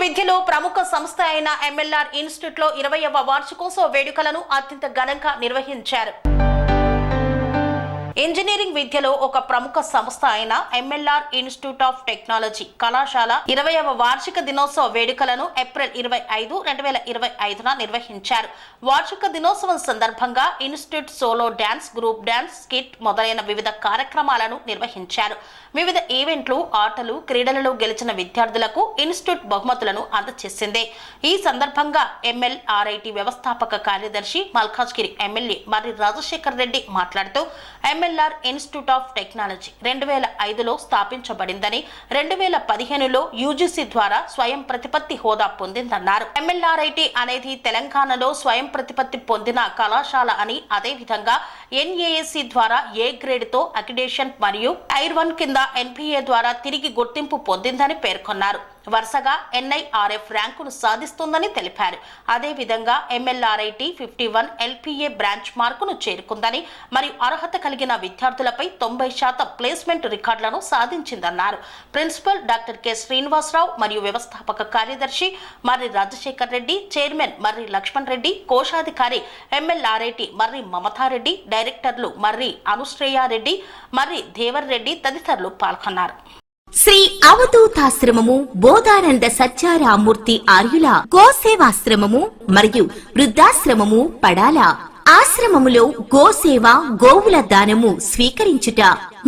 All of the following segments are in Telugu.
విద్యలో ప్రముఖ సంస్థ అయిన ఎంఎల్ఆర్ ఇన్స్టిట్యూట్ లో 20వ వార్షికోత్సవ వేడుకలను అత్యంత ఘనంగా నిర్వహించారు. ఇంజనీరింగ్ విద్యలో ఒక ప్రముఖ సంస్థ అయిన ఎంఎల్ఆర్ ఇన్స్టిట్యూట్ ఆఫ్ టెక్నాలజీ కళాశాల 20వ వార్షిక దినోత్సవ వేడుకలను ఏప్రిల్ 25, 2025న నిర్వహించారు. వార్షిక దినోత్సవం సందర్భంగా institute solo dance, group dance, skit మొదలైన వివిధ కార్యక్రమాలను నిర్వహించారు. వివిధ ఈవెంట్లు, ఆటలు, క్రీడలలో గెలిచిన విద్యార్థులకు ఇన్స్టిట్యూట్ బహుమతులను అందజేసింది. ఈ సందర్భంగా ఎంఎల్ఆర్ఐటి వ్యవస్థాపక కార్యదర్శి మల్కాజ్గిరి ఎమ్మెల్యే మర్రి రాజశేఖర్ రెడ్డి మాట్లాడుతూ ఎంఎల్ఆర్ ఇన్స్టిట్యూట్ ఆఫ్ టెక్నాలజీ 2005లో స్థాపించబడిందని, 2015లో యూజీసీ ద్వారా స్వయం ప్రతిపత్తి హోదా పొందిందన్నారు. ఎంఎల్ఆర్ఐటి అనేది తెలంగాణలో స్వయం ప్రతిపత్తి పొందిన కళాశాల అని, అదేవిధంగా ఎన్ఏఎస్సి ద్వారా ఏ గ్రేడ్ తో అక్రిడేషన్ మరియు టైర్ 1 కింద ఎన్పిఏ ద్వారా తిరిగి గుర్తింపు పొందిందని పేర్కొన్నారు. వరుసగా ఎన్ఐఆర్ఎఫ్ ర్యాంకును సాధిస్తుందని తెలిపారు. అదేవిధంగా ఎంఎల్ఆర్ఐటి 51 ఎల్పిఏ బ్రాంచ్ మార్కును చేరుకుందని మరియు అర్హత కలిగిన విద్యార్థులపై 90% ప్లేస్మెంట్ రికార్డులను సాధించిందన్నారు. ప్రిన్సిపల్ డాక్టర్ కె శ్రీనివాసరావు మరియు వ్యవస్థాపక కార్యదర్శి మర్రి రాజశేఖర్ రెడ్డి, చైర్మన్ మర్రి లక్ష్మణ్ రెడ్డి, కోశాధికారి ఎంఎల్ఆర్ఐటి మర్రి మమతారెడ్డి, డైరెక్టర్లు మర్రి అనుశ్రేయారెడ్డి, మర్రి దేవర్ రెడ్డి తదితరులు పాల్గొన్నారు. శ్రీ అవధూతాశ్రమము, బోధానంద సత్యారామూర్తి ఆర్యుల గోసేవాశ్రమము మరియు వృద్ధాశ్రమము పడాల. ఆశ్రమములో గోసేవ, గోవుల దానము స్వీకరించుట,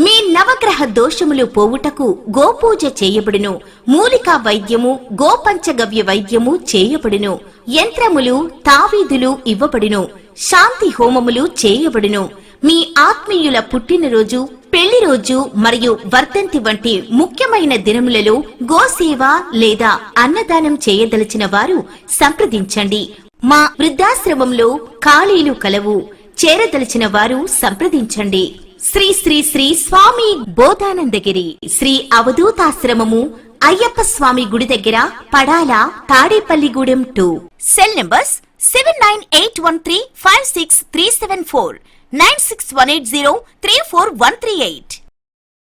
మీ నవగ్రహ దోషములు పోవుటకు గోపూజ చేయబడును. మూలికా వైద్యము, గోపంచగవ్య వైద్యము చేయబడును. యంత్రములు, తావీదులు ఇవ్వబడును. శాంతి హోమములు చేయబడును. మీ ఆత్మీయుల పుట్టినరోజు, పెళ్లి రోజు మరియు వర్ధంతి వంటి ముఖ్యమైన దినములలో గోసేవ లేదా అన్నదానం చేయదలిచిన వారు సంప్రదించండి. మా వృద్ధాశ్రమంలో ఖాళీలు కలవు. చేరదలిచిన వారు సంప్రదించండి. శ్రీ శ్రీ శ్రీ స్వామి బోధానందగిరి శ్రీ అవధూతాశ్రమము, అయ్యప్ప స్వామి గుడి దగ్గర, పడాల, తాడేపల్లిగూడెం 2. Cell numbers 7981356374, 96180341138.